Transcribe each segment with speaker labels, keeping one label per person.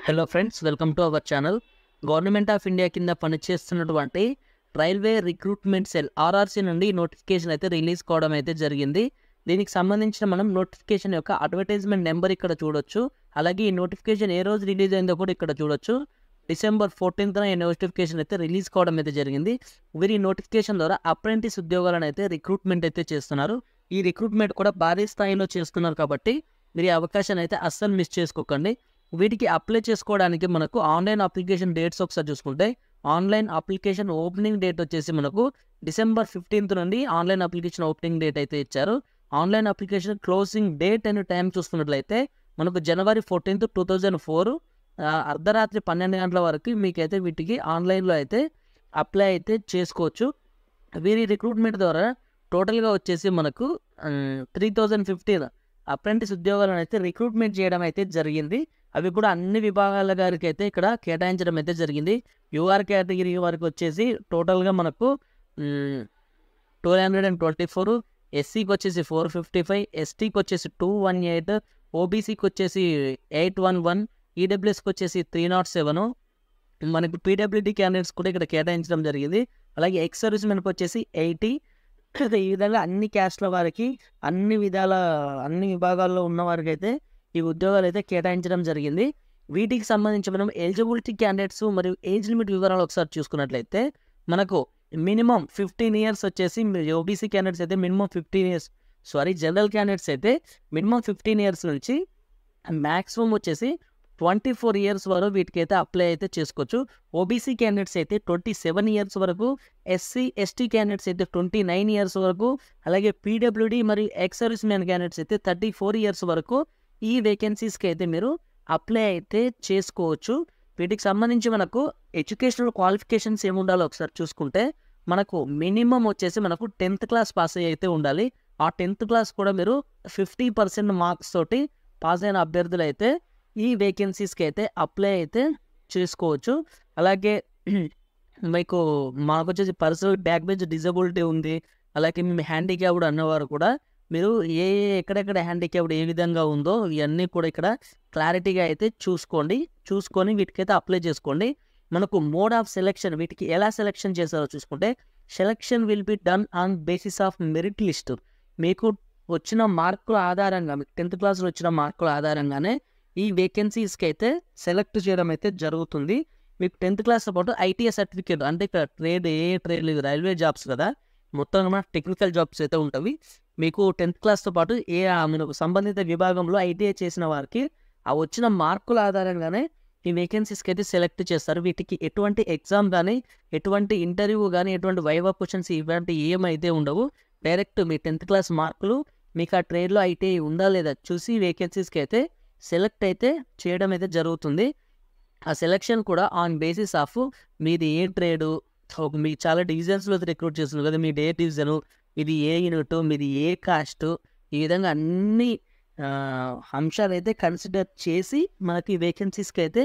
Speaker 1: Hello friends, welcome to our channel. Government of India కింద పనిచేస్తున్నటువంటి railway recruitment cell RRC నుండి notification అయితే release కావడం అయితే జరిగింది. దీనికి సంబంధించిన మనం నోటిఫికేషన్ యొక్క అడ్వర్టైజ్మెంట్ నెంబర్ ఇక్కడ చూడొచ్చు. అలాగే ఈ నోటిఫికేషన్ ఏ రోజు రిలీజ్ అయిందో కూడా ఇక్కడ చూడొచ్చు. December 14th ఈ నోటిఫికేషన్ అయితే రిలీజ్ కావడం అయితే జరిగింది. వీరి నోటిఫికేషన్ ద్వారా అప్రెంటిస్ ఉద్యోగాలను అయితే రిక్రూట్మెంట్ అయితే చేస్తున్నారు. ఈ రిక్రూట్మెంట్ కూడా భారీ స్థాయిలో చేస్తున్నారు కాబట్టి మీరు ఈ అవకాశాన్ని అయితే అస్సలు మిస్ చేసుకోకండి. వీటికి అప్లై చేసుకోవడానికి మనకు ఆన్లైన్ అప్లికేషన్ డేట్స్ ఒకసారి చూసుకుంటే, ఆన్లైన్ అప్లికేషన్ ఓపెనింగ్ డేట్ వచ్చేసి మనకు December 15th నుండి ఆన్లైన్ అప్లికేషన్ ఓపెనింగ్ డేట్ అయితే ఇచ్చారు. ఆన్లైన్ అప్లికేషన్ క్లోజింగ్ డేట్ అనే టైం చూసుకున్నట్లయితే మనకు January 14th, 2004 అర్ధరాత్రి 12 గంటల వరకు మీకైతే వీటికి ఆన్లైన్లో అయితే అప్లై అయితే చేసుకోవచ్చు. వీరి రిక్రూట్మెంట్ ద్వారా టోటల్గా వచ్చేసి మనకు 3015 అప్రెంటిస్ ఉద్యోగాలను అయితే రిక్రూట్మెంట్ చేయడం అయితే జరిగింది. అవి కూడా అన్ని విభాగాల గారికి అయితే ఇక్కడ కేటాయించడం అయితే జరిగింది. యూఆర్ కేటగిరీ వరకు వచ్చేసి టోటల్గా మనకు 224, ఎస్సీకి వచ్చేసి 455, ఎస్టీకి వచ్చేసి 218, ఓబీసీకి వచ్చేసి 811, ఈడబ్ల్యూఎస్కి వచ్చేసి 307, మనకు పీడబ్ల్యూడీ క్యాండిడేట్స్ కూడా ఇక్కడ కేటాయించడం జరిగింది. అలాగే ఎక్స్ సర్వీస్ మెన్కి వచ్చేసి 80. ఈ విధంగా అన్ని క్యాస్ట్ల వారికి అన్ని విభాగాల్లో ఉన్న వారికి అయితే ఈ ఉద్యోగాలు అయితే కేటాయించడం జరిగింది. వీటికి సంబంధించి మనం ఎలిజిబిలిటీ క్యాండిడేట్స్ మరియు ఏజ్ లిమిట్ వివరాలు ఒకసారి చూసుకున్నట్లయితే మనకు మినిమం 15 years వచ్చేసి ఓబీసీ క్యాండిడేట్స్ అయితే మినిమం 15 years, జనరల్ క్యాండిడేట్స్ అయితే మినిమం 15 years నుంచి మ్యాక్సిమం వచ్చేసి 24 years వరకు వీటికి అయితే అప్లై అయితే చేసుకోవచ్చు. ఓబీసీ క్యాండిడేట్స్ అయితే 27 years వరకు, ఎస్సీ ఎస్టీ క్యాండిడేట్స్ అయితే 29 years వరకు, అలాగే పీడబ్ల్యూడీ మరియు ఎక్స్ సర్వీస్ మ్యాన్ క్యాండిడేట్స్ అయితే 34 years వరకు ఈ వేకెన్సీస్కి అయితే మీరు అప్లై అయితే చేసుకోవచ్చు. వీటికి సంబంధించి మనకు ఎడ్యుకేషనల్ క్వాలిఫికేషన్స్ ఏముండాలో ఒకసారి చూసుకుంటే మనకు మినిమం వచ్చేసి మనకు 10th class పాస్ అయితే ఉండాలి. ఆ 10th class కూడా మీరు 50% మార్క్స్ తోటి పాస్ అయిన అభ్యర్థులు అయితే ఈ వేకెన్సీస్కి అయితే అప్లై అయితే చేసుకోవచ్చు. అలాగే మీకు మాకు వచ్చేసి పర్సనల్ బ్యాక్బెంచ్ డిజబిలిటీ ఉంది, అలాగే మేము హ్యాండిక్యాప్డ్ అన్నవారు కూడా మీరు ఎక్కడెక్కడ హ్యాండిక్యాప్డ్ ఏ విధంగా ఉందో ఇవన్నీ కూడా ఇక్కడ క్లారిటీగా అయితే చూసుకొని వీటికైతే అప్లై చేసుకోండి. మనకు మోడ్ ఆఫ్ సెలెక్షన్, వీటికి ఎలా సెలెక్షన్ చేస్తారో చూసుకుంటే, selection will be done on basis of merit list. మీకు వచ్చిన మార్కుల ఆధారంగా, మీకు 10th classలో వచ్చిన మార్కుల ఆధారంగానే ఈ వేకెన్సీస్కి అయితే సెలెక్ట్ చేయడం అయితే జరుగుతుంది. మీకు 10th classతో పాటు ఐటీఐ సర్టిఫికేట్, అంటే ఇక్కడ ట్రేడ్ లేదు, రైల్వే జాబ్స్ కదా, మొత్తం టెక్నికల్ జాబ్స్ అయితే ఉంటాయి. మీకు 10th classతో పాటు మీరు సంబంధిత విభాగంలో ఐటీఐ చేసిన వారికి ఆ వచ్చిన మార్కుల ఆధారంగానే ఈ వేకెన్సీస్కి అయితే సెలెక్ట్ చేస్తారు. వీటికి ఎటువంటి ఎగ్జామ్ కానీ, ఎటువంటి ఇంటర్వ్యూ కానీ, ఎటువంటి వైవా క్వశ్చన్స్ ఇలాంటి ఏమైతే ఉండవు. డైరెక్ట్ మీ 10th class మార్కులు, మీకు ఆ ట్రేడ్లో ఐటీఐ ఉందా లేదా చూసి వేకెన్సీస్కి అయితే సెలెక్ట్ అయితే చేయడం అయితే జరుగుతుంది. ఆ సెలెక్షన్ కూడా ఆన్ బేసిస్ ఆఫ్ మీది ఏ ట్రేడు, మీకు చాలా డివిజన్స్లో రిక్రూట్ చేస్తున్నారు కదా, మీది ఏ డివిజను, ఇది ఏ యూనిట్, మీది ఏ కాస్ట్, ఈ విధంగా అన్ని అంశాలు అయితే కన్సిడర్ చేసి మనకి వేకెన్సీస్కి అయితే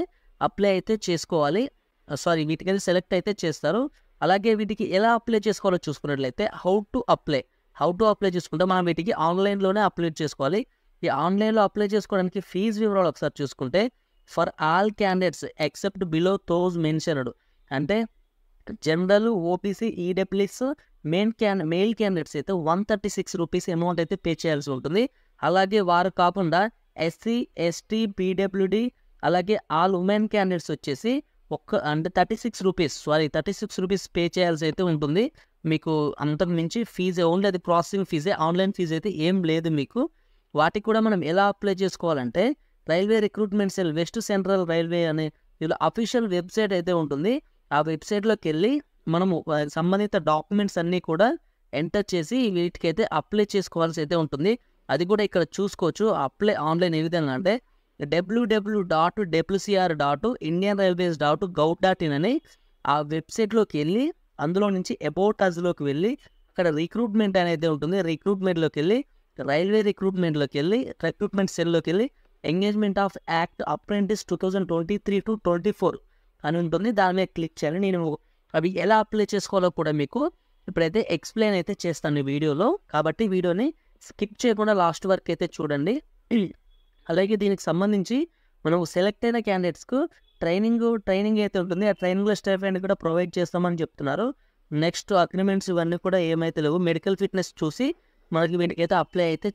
Speaker 1: అప్లై అయితే చేసుకోవాలి. వీటికైతే సెలెక్ట్ అయితే చేస్తారు. అలాగే వీటికి ఎలా అప్లై చేసుకోవాలో చూసుకున్నట్లయితే హౌ టు అప్లై చేసుకుంటే మనం వీటికి ఆన్లైన్లోనే అప్లై చేసుకోవాలి. ఈ ఆన్లైన్లో అప్లై చేసుకోవడానికి ఫీజు వివరాలు ఒకసారి చూసుకుంటే, for all candidates except below those mentioned, అంటే general, OBC, EWS male candidates అయితే 136 rupees అమౌంట్ అయితే పే చేయాల్సి ఉంటుంది. అలాగే వారు కాకుండా ఎస్సీ, ఎస్టీ, పీడబ్ల్యూడీ, అలాగే ఆల్ ఉమెన్ క్యాండిడేట్స్ వచ్చేసి 36 rupees పే చేయాల్సి అయితే ఉంటుంది. మీకు అంతకు మించి ఫీజే, ఓన్లీ అది ప్రాసెసింగ్ ఫీజే, ఆన్లైన్ ఫీజు అయితే ఏం లేదు మీకు. వాటికి కూడా మనం ఎలా అప్లై చేసుకోవాలంటే, railway recruitment cell west central railway అనే ఇలా అఫీషియల్ వెబ్సైట్ అయితే ఉంటుంది. ఆ వెబ్సైట్లోకి వెళ్ళి మనము సంబంధిత డాక్యుమెంట్స్ అన్నీ కూడా ఎంటర్ చేసి వీటికైతే అప్లై చేసుకోవాల్సి అయితే ఉంటుంది. అది కూడా ఇక్కడ చూసుకోవచ్చు. అప్లై ఆన్లైన్ ఏ విధంగా అంటే www.wcr.indianrailways.gov.in అని ఆ వెబ్సైట్లోకి వెళ్ళి అందులో నుంచి అబౌట్ అస్లోకి వెళ్ళి అక్కడ రిక్రూట్మెంట్ అనేది ఉంటుంది. రిక్రూట్మెంట్లోకి వెళ్ళి రైల్వే రిక్రూట్మెంట్ సెల్లోకి వెళ్ళి ఎంగేజ్మెంట్ ఆఫ్ యాక్ట్ అప్రెంటిస్ 2023-24 అని ఉంటుంది. దాని మీద క్లిక్ చేయాలి. నేను అవి ఎలా అప్లై చేసుకోవాలో కూడా మీకు ఇప్పుడైతే ఎక్స్ప్లెయిన్ అయితే చేస్తాను ఈ వీడియోలో. కాబట్టి వీడియోని స్కిప్ చేయకుండా లాస్ట్ వరకు అయితే చూడండి. అలాగే దీనికి సంబంధించి మనం సెలెక్ట్ అయిన క్యాండిడేట్స్కు ట్రైనింగ్ అయితే ఉంటుంది. ఆ ట్రైనింగ్లో స్టైఫండ్ కూడా ప్రొవైడ్ చేస్తామని చెప్తున్నారు. నెక్స్ట్ అగ్రిమెంట్స్ ఇవన్నీ కూడా ఏమైతే లేవు. మెడికల్ ఫిట్నెస్ చూసి మనకి వీటికైతే అప్లై అయితే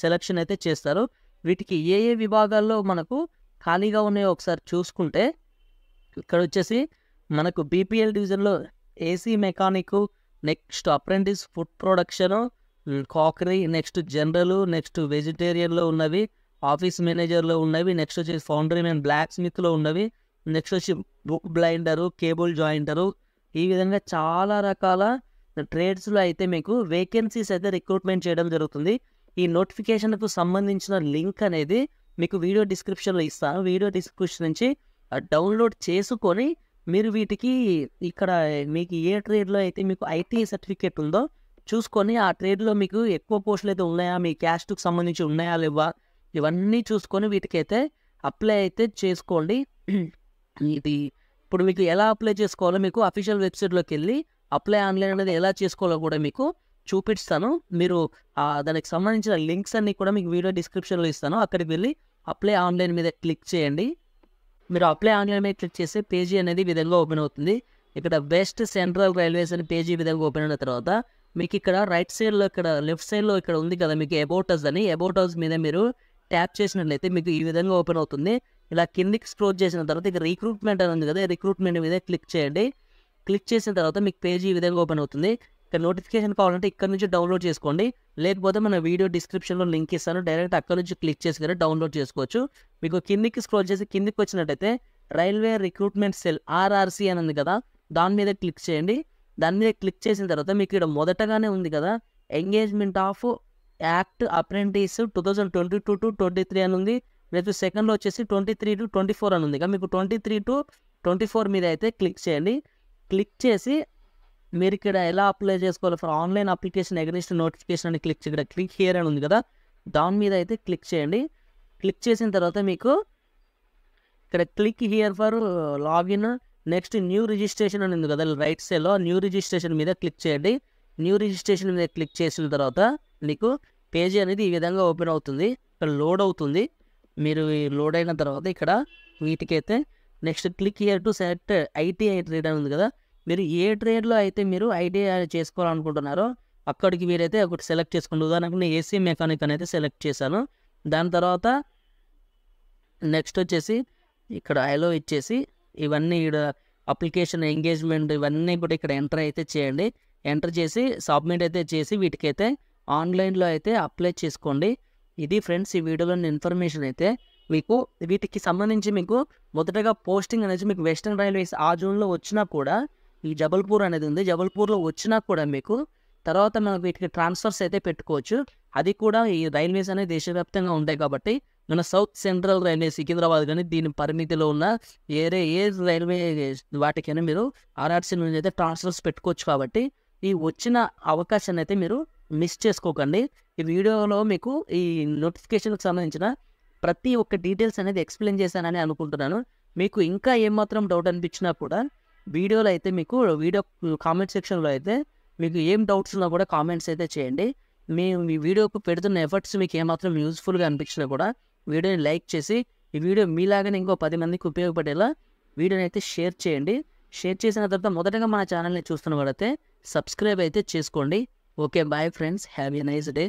Speaker 1: సెలెక్షన్ అయితే చేస్తారు. వీటికి ఏ విభాగాల్లో మనకు ఖాళీగా ఉన్నాయో ఒకసారి చూసుకుంటే ఇక్కడ వచ్చేసి మనకు బీపీఎల్ డివిజన్లో AC mechanic, next apprentice food production, cookery, next general, next వెజిటేరియన్లో ఉన్నవి, ఆఫీస్ మేనేజర్లో ఉన్నవి, నెక్స్ట్ వచ్చేసి ఫౌండరీ అండ్ బ్లాక్ స్మిత్లో ఉన్నవి, నెక్స్ట్ వచ్చి బుక్ బ్లైండరు, కేబుల్ జాయింటరు, ఈ విధంగా చాలా రకాల ట్రేడ్స్లో అయితే మీకు వేకెన్సీస్ అయితే రిక్రూట్మెంట్ చేయడం జరుగుతుంది. ఈ నోటిఫికేషన్కు సంబంధించిన లింక్ అనేది మీకు వీడియో డిస్క్రిప్షన్లో ఇస్తాను. వీడియో డిస్క్రిప్షన్ నుంచి డౌన్లోడ్ చేసుకొని మీరు వీటికి ఇక్కడ మీకు ఏ ట్రేడ్లో అయితే మీకు ఐటీ సర్టిఫికేట్ ఉందో చూసుకొని ఆ ట్రేడ్లో మీకు ఎక్కువ పోస్టులు అయితే ఉన్నాయా, మీ క్యాస్ట్కి సంబంధించి ఉన్నాయా లేవా, ఇవన్నీ చూసుకొని వీటికైతే అప్లై అయితే చేసుకోండి. ఇది ఇప్పుడు మీకు ఎలా అప్లై చేసుకోవాలో మీకు అఫీషియల్ వెబ్సైట్లోకి వెళ్ళి అప్లై ఆన్లైన్ అనేది ఎలా చేసుకోవాలో కూడా మీకు చూపిస్తాను. మీరు దానికి సంబంధించిన లింక్స్ అన్నీ కూడా మీకు వీడియో డిస్క్రిప్షన్లో ఇస్తాను. అక్కడికి వెళ్ళి అప్లై ఆన్లైన్ మీద క్లిక్ చేయండి. మీరు అప్లై ఆన్లైన్ మీద క్లిక్ చేస్తే పేజీ అనేది ఈ విధంగా ఓపెన్ అవుతుంది. ఇక్కడ వెస్ట్ సెంట్రల్ రైల్వేస్ అనే పేజీ ఈ విధంగా ఓపెన్ అయిన తర్వాత మీకు ఇక్కడ రైట్ సైడ్లో ఇక్కడ లెఫ్ట్ సైడ్లో ఇక్కడ ఉంది కదా మీకు అబౌట్ అస్ అని, అబౌట్ అస్ మీద మీరు ట్యాప్ చేసినట్లయితే మీకు ఈ విధంగా ఓపెన్ అవుతుంది. ఇలా కిందికి స్క్రోల్ చేసిన తర్వాత ఇక్కడ రిక్రూట్మెంట్ అని ఉంది కదా, రిక్రూట్మెంట్ మీద క్లిక్ చేయండి. క్లిక్ చేసిన తర్వాత మీకు పేజీ ఈ విధంగా ఓపెన్ అవుతుంది. ఇక్కడ నోటిఫికేషన్ కావాలంటే ఇక్కడ నుంచి డౌన్లోడ్ చేసుకోండి, లేకపోతే మన వీడియో డిస్క్రిప్షన్లో లింక్ ఇస్తాను, డైరెక్ట్ అక్కడ నుంచి క్లిక్ చేసుకుని డౌన్లోడ్ చేసుకోవచ్చు. మీకు కిందికి స్క్రోల్ చేసి కిందికి వచ్చినట్టయితే రైల్వే రిక్రూట్మెంట్ సెల్ RRC అని ఉంది కదా, దాని మీద క్లిక్ చేయండి. దాని మీద క్లిక్ చేసిన తర్వాత మీకు ఇక్కడ మొదటగానే ఉంది కదా engagement of act apprentice 2022 to 23 అని ఉంది. రేపు సెకండ్లో వచ్చేసి 23 to 24 అని ఉంది. మీకు 23 to 24 మీద అయితే క్లిక్ చేయండి. క్లిక్ చేసి మీరు ఇక్కడ ఎలా అప్లై చేసుకోవాలి for online application against notification అని ఇక్కడ క్లిక్ హియర్ అని ఉంది కదా, దాని మీద అయితే క్లిక్ చేయండి. క్లిక్ చేసిన తర్వాత మీకు ఇక్కడ click here for login, next new registration అని ఉంది కదా రైట్ సైడ్లో, న్యూ రిజిస్ట్రేషన్ మీద క్లిక్ చేయండి. న్యూ రిజిస్ట్రేషన్ మీద క్లిక్ చేసిన తర్వాత మీకు పేజీ అనేది ఈ విధంగా ఓపెన్ అవుతుంది. ఇక్కడ లోడ్ అవుతుంది. మీరు లోడ్ అయిన తర్వాత ఇక్కడ వీటికైతే next click here to select ITI trade అని ఉంది కదా, మీరు ఏ ట్రేడ్లో అయితే మీరు ITI చేసుకోవాలనుకుంటున్నారో అక్కడికి మీరైతే ఒకటి సెలెక్ట్ చేసుకోండి. ఉదాహరణకు నేను ఏసీ మెకానిక్ అనేది సెలెక్ట్ చేశాను. దాని తర్వాత నెక్స్ట్ వచ్చేసి ఇక్కడ ఐలో ఇచ్చేసి ఇవన్నీ ఇక్కడ అప్లికేషన్ ఎంగేజ్మెంట్ ఇవన్నీ కూడా ఇక్కడ ఎంటర్ అయితే చేయండి. ఎంటర్ చేసి సబ్మిట్ అయితే చేసి వీటికైతే ఆన్లైన్లో అయితే అప్లై చేసుకోండి. ఇది ఫ్రెండ్స్ ఈ వీడియోలోని ఇన్ఫర్మేషన్ అయితే మీకు వీటికి సంబంధించి మీకు మొదటగా పోస్టింగ్ అనేది మీకు వెస్టర్న్ రైల్వేస్ ఆ జోన్లో వచ్చినా కూడా ఈ జబల్పూర్ అనేది ఉంది, జబల్పూర్లో వచ్చినా కూడా మీకు తర్వాత మనం వీటికి ట్రాన్స్ఫర్స్ అయితే పెట్టుకోవచ్చు. అది కూడా ఈ రైల్వేస్ అనేది దేశవ్యాప్తంగా ఉంటాయి కాబట్టి మన సౌత్ సెంట్రల్ రైల్వే సికింద్రాబాద్ కానీ దీని పరిమితిలో ఉన్న ఏ రైల్వే వాటికైనా మీరు RRC నుంచి అయితే ట్రాన్స్ఫర్స్ పెట్టుకోవచ్చు. కాబట్టి ఈ వచ్చిన అవకాశాన్ని అయితే మీరు మిస్ చేసుకోకండి. ఈ వీడియోలో మీకు ఈ నోటిఫికేషన్కి సంబంధించిన ప్రతి ఒక్క డీటెయిల్స్ అనేది ఎక్స్ప్లెయిన్ చేశానని అనుకుంటున్నాను. మీకు ఇంకా ఏమాత్రం డౌట్ అనిపించినా కూడా వీడియోలో అయితే మీకు వీడియో కామెంట్ సెక్షన్లో అయితే మీకు ఏం డౌట్స్ ఉన్నా కూడా కామెంట్స్ అయితే చేయండి. మేము ఈ వీడియోకు పెడుతున్న ఎఫర్ట్స్ మీకు ఏమాత్రం యూస్ఫుల్గా అనిపించినా కూడా వీడియోని లైక్ చేసి ఈ వీడియో మీలాగానే ఇంకో 10 మందికి ఉపయోగపడేలా వీడియోని అయితే షేర్ చేయండి. షేర్ చేసిన తర్వాత మొదటగా మన ఛానల్ని చూస్తున్న వాళ్ళైతే సబ్స్క్రైబ్ అయితే చేసుకోండి. Okay, bye friends, have a nice day.